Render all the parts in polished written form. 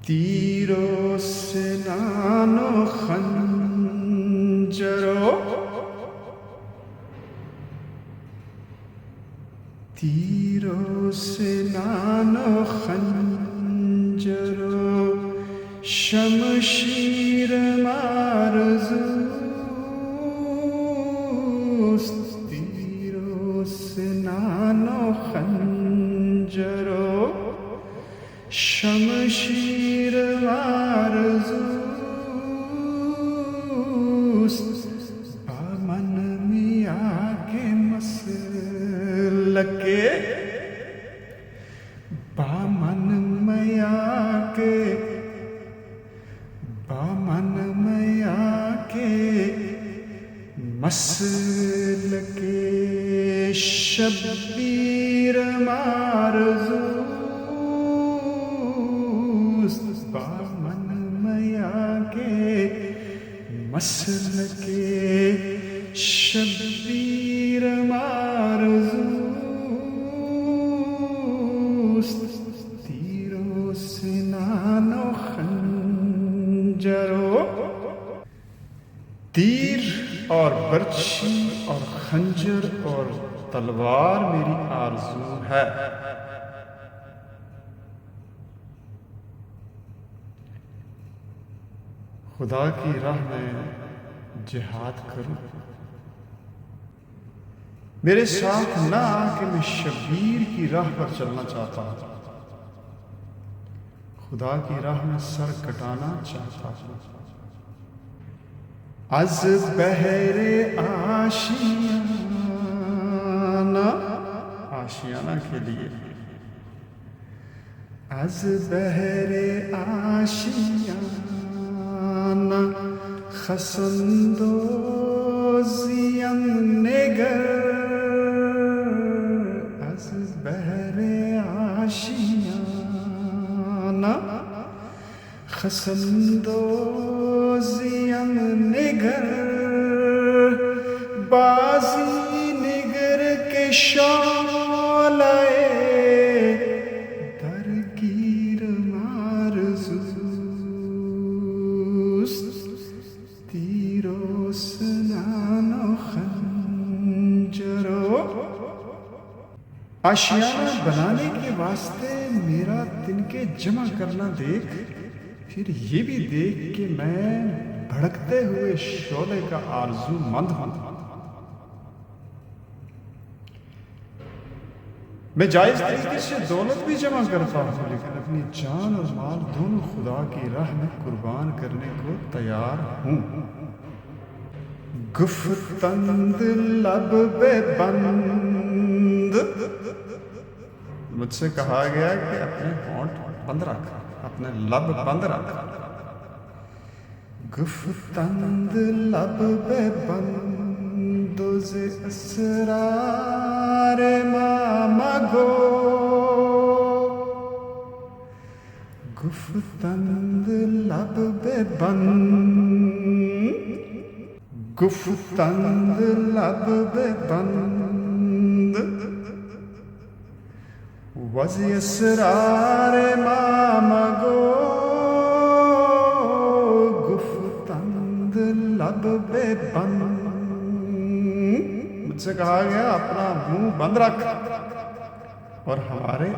تیروں سے نانو خنجرو، تیروں سے نانو خنجرو، شمشیر مارزوست، تیروں سے نانو خنجرو، شمشیر مارزوست، بامن میاں کے مسلکے، بامن میاں کے، بامن میاں کے مسلکے، شبیر مارزوست، بامن میاں کے مسلکے، شبیر مارزوست، تیروں سے نانو خنجرو۔ تیر اور برچھی اور خنجر اور تلوار میری آرزو ہے، خدا کی راہ میں جہاد کروں، میرے ساتھ نہ آ کہ میں شبیر کی راہ پر چلنا چاہتا ہوں، خدا کی راہ میں سر کٹانا چاہتا ہوں۔ از بہر آشیانہ، آشیانہ کے لیے، از بہر آشیانہ خسندوزیم نگر، از بہر آشیانہ خسندوزیم نگر، بازی نگر کے شعلہ درگیر مارزوست، تیروں سے نانو خنجرو۔ آشیانہ بنانے کے واسطے میرا تنکے جمع کرنا دیکھ، پھر یہ بھی دیکھ کہ میں بھڑکتے ہوئے شعلے کا آرزو مند ہوں۔ میں جائز طریقے سے دولت بھی جمع کرتا ہوں، لیکن اپنی جان اور مال دونوں خدا کی راہ میں قربان کرنے کو تیار ہوں۔ گفتند لب بے بند، مجھ سے کہا گیا کہ اپنے ہونٹ بند رکھ، اپنے لب بند رکھ۔ گفتند لب بے بند ز اسرار ما مگو، گفتند لب بے بند، گفتند لب بے بند وز اسرار ما مگو، گفتند لب بے بند، مجھ سے کہا گیا اپنا منہ بند رکھ اور ہمارے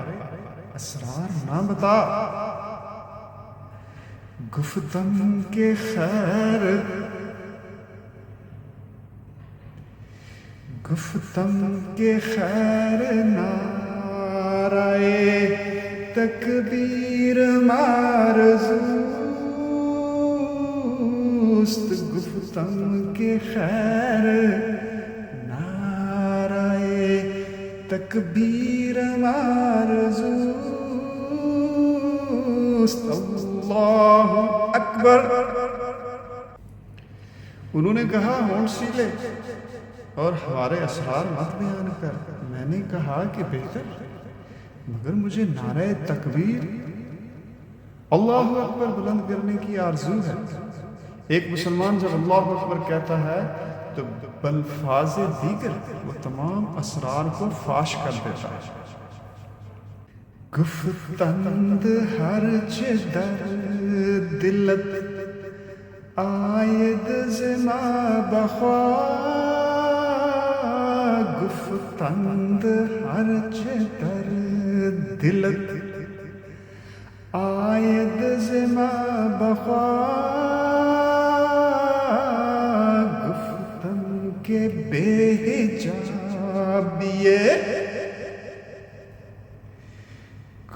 اسرار نہ بتا۔ گفتم کے خیر، گفتم کے خیر نعرۂ تکبیر مارزوست، گفتم کے خیر نعرۂ تکبیر مارزوست، اللہ اکبر۔ انہوں نے کہا ہونٹ سیلے اور ہمارے اسرار مت بیان کر۔ میں نے کہا کہ بہتر، مگر مجھے نعرہ تکبیر اللہ اکبر بلند کرنے کی آرزو ہے۔ ایک مسلمان جب اللہ اکبر کہتا ہے تو بلفاظ دیگر وہ تمام اسرار کو فاش کر دیتا ہے۔ گفتند ہرچ در دلت آید زما بخوا گفتند ہرچ در دلت آید زما بخوا گفتم کہ بے حجابیے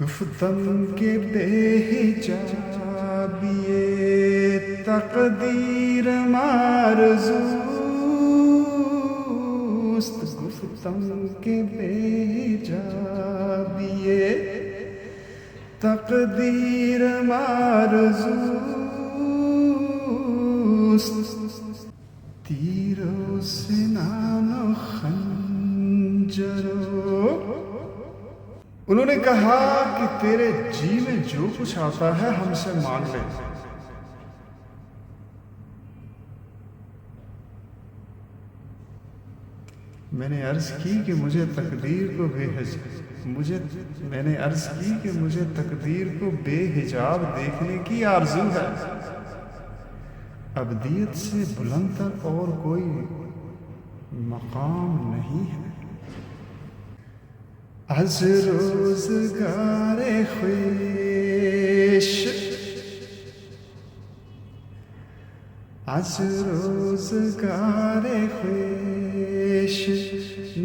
گفتم کہ بے حجابیے تقدیر مارزوست گفتم کہ بے حجابیے تقدیر مارزوست تیرو سنان و خنجرو انہوں نے کہا کہ تیرے جی میں جو کچھ آتا ہے ہم سے مانگ لے میں نے عرض کی کہ مجھے تقدیر کو بے حجاب دیکھنے کی آرزو ہے ابدیت سے بلندر اور کوئی مقام نہیں ہے از روزگار خویش از روزگار خویش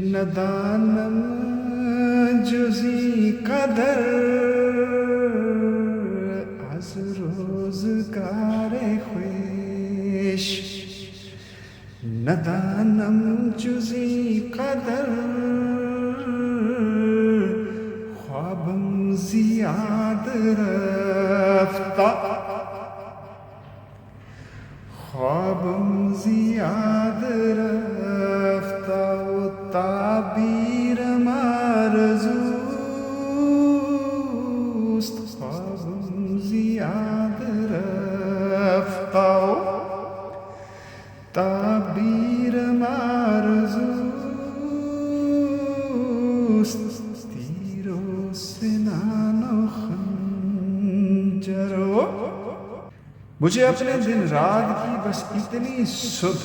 ندانم جزی قدر از روزگار خویش ندانم جزی قدر خوابم زیاد رفتا خوابم زیاد رفتا و تعبیر مارزوست خوابم زیاد رفتا و تعبیر مارزوست تیرو سنان و خنجرو مجھے اپنے دن رات کی بس اتنی سدھ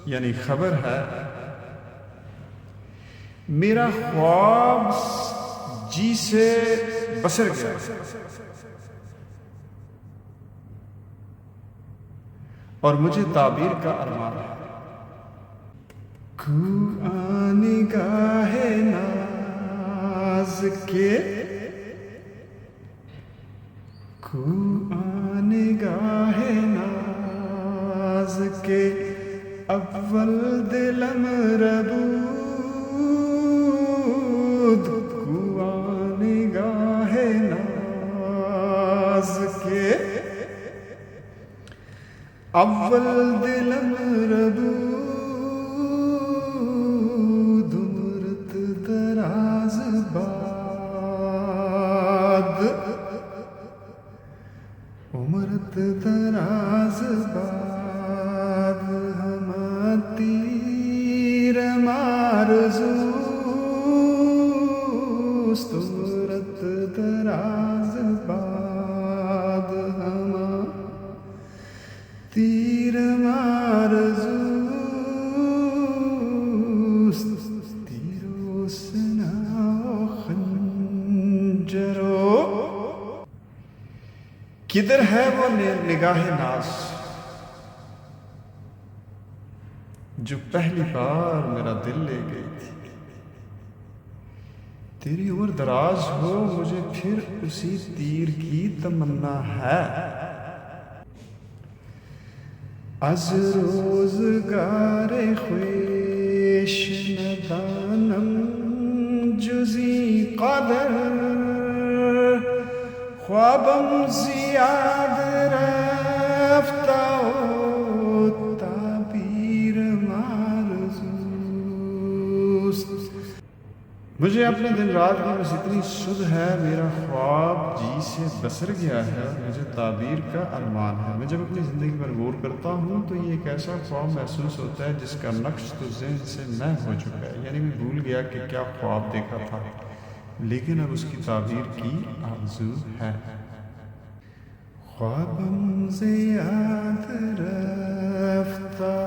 یعنی خبر ہے میرا خواب جی سے بسر گیا اور مجھے تعبیر کا ارمان ہے کو نگاہ ناز کے کو نگاہ ناز کے اول دلم ربود کو نگاہ ناز کے اول دلم ربود عمرت دراز باد عمرت دراز باد ہم تیر مارزوست عمرت دراز باد ہم تیر مارزوست تیرو سنا و خنجرو کدھر ہے وہ نگاہ ناز جو پہلی بار میرا دل لے گئی تھی تیری عمر دراز ہو مجھے پھر اسی تیر کی تمنا ہے از روزگار خویش ندانم جزی قدر خوابم زیاد رفتا و تعبیر مارزوست مجھے اپنے دن رات کی بس اتنی سدھ ہے میرا خواب جی سے بسر گیا ہے مجھے تعبیر کا ارمان ہے میں جب اپنی زندگی پر غور کرتا ہوں تو یہ ایک ایسا خواب محسوس ہوتا ہے جس کا نقش تو ذہن سے محو ہو چکا ہے یعنی میں بھول گیا کہ کیا خواب دیکھا تھا لیکن اب اس کی تعبیر کی آرزو ہے. خوابم سے یاد رفتہ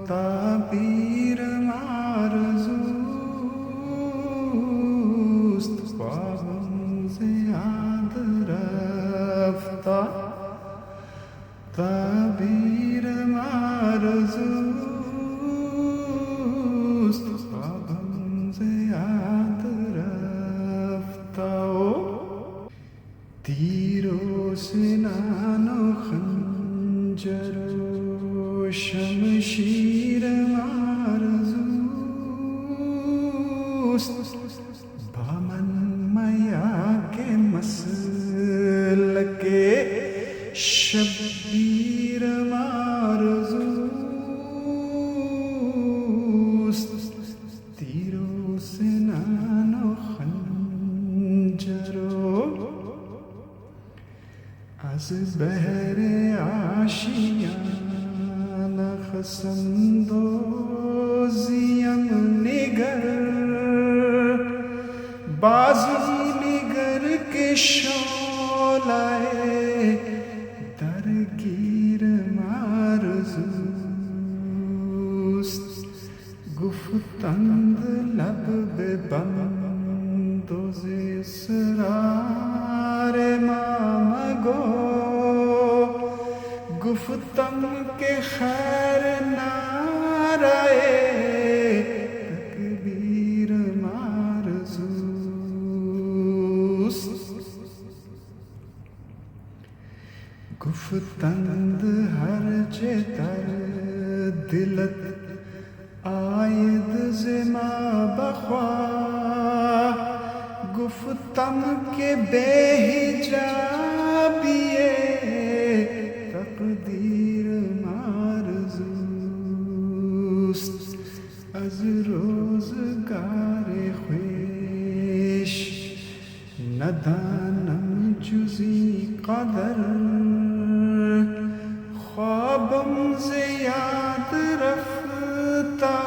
تعبیر آرزوست. خوابم سے یاد رفتہ تعبیر آرزوست. خوابم سے یاد رفتہ تیرو سنان و خنجر و شمشیر آرزوست. بامن میا کے مسلک شبیر آرزوست. تیرو سنان و خنجر از بحر آشیان خسندوزیم نگر بازی نگر کے شعلۂ درگیر آرزوست. گفتند لب به بند و ز اسرار ما مگو. گفتم کہ خیر نعرۂ تکبیر آرزوست. گفتند ہر چه در دلت آید ز ما بخواه. گفتم کہ بے حجابیه تقدیر آرزوست. از روزگار خویش ندانم جزی قدر. خوابم ز یاد رفتہ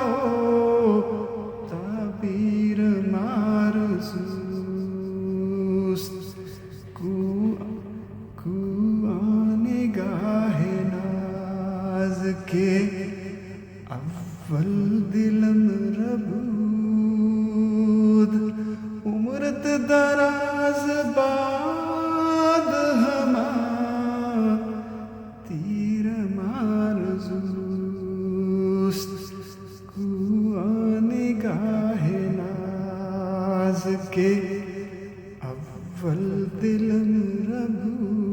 تعبیر آرزوست. کو نگاہ ناز کے اول دلم ربود. عمرت دراز بعد ہما تیر آرزوست. کو نگاہ ناز کے اول دلم ربود.